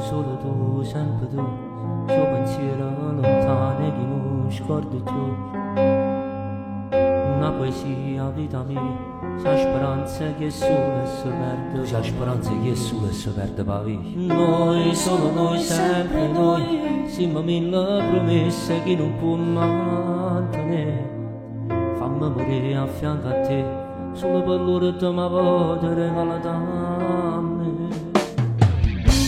solo tu, sempre tu, tuo pensiero lontano che non scordi tu. Una poesia, vita mia, c'è speranza che sole si perde. C'è speranza che sole si perde, pavi. Noi, solo noi, sempre noi, siamo mille promesse che non può mantenere. Fammi morire a fianco a te, solo per loro te mi vuoi regalare a me.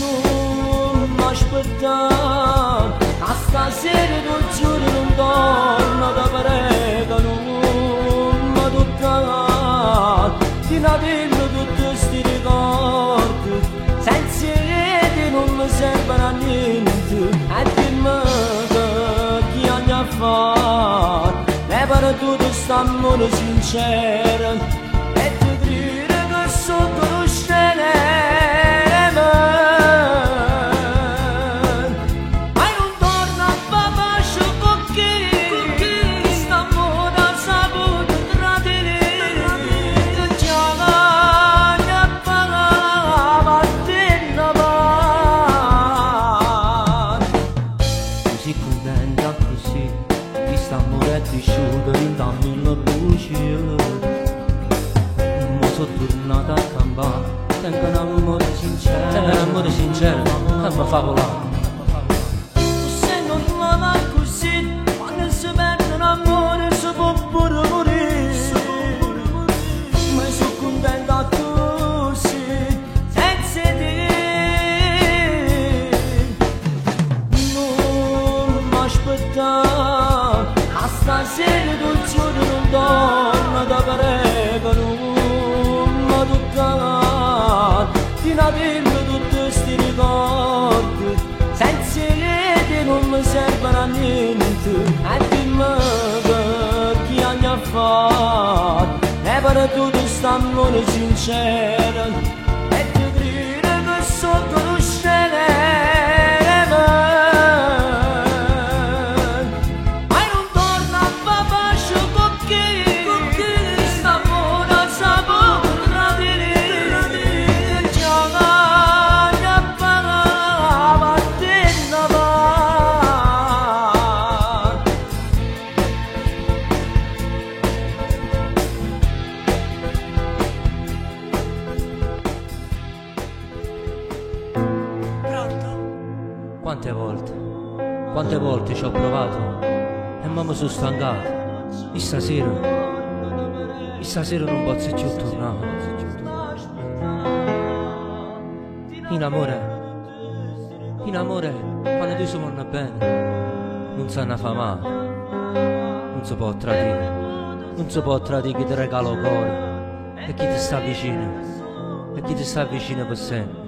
Non mi aspettare, a stasera tu giuro non torno da prego, non mi toccare, fino a dirmi tutti questi ricordi, senza rete non mi servono a niente, e dimmi che anni a fare, e per tutto st'amore sincero, e ti dire che sotto lo cielo cresciuto in mille bugie, mo sono tornato a campare, tengo un amore sincero, tengo un amore sincero, e mi fa volare. Se non la va così, quando si perde un amore si può pure morire, ma sono contenta così, senza te. Non mi aspettare, stasera tu giuro non torno da prego, non mi toccare, fino a dirmi tutti questi ricordi, senza rete non mi servono a niente, e dimmi che anni a fare, e per tutto st'amore sincero, e ti grido che sotto lo cielo quante volte ci ho provato e mi sono stancato. E stasera non posso più tornare. In amore, quando tu si vuole bene, non si fa male, non si può tradire, non si può tradire che ti regalo il cuore e chi ti sta vicino, e chi ti sta vicino per sempre.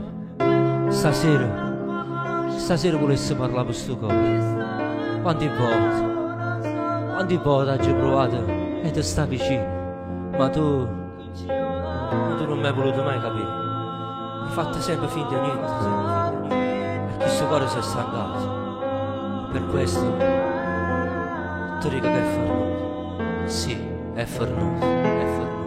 Stasera volessi parlare per sto cuore. Quante volte hai provato e ti sta vicino, ma tu non mi hai voluto mai capire. Hai fatto sempre finta di niente, e questo cuore si è stancato. Per questo ti dico che è fermato. Sì, è fermato, è fermato.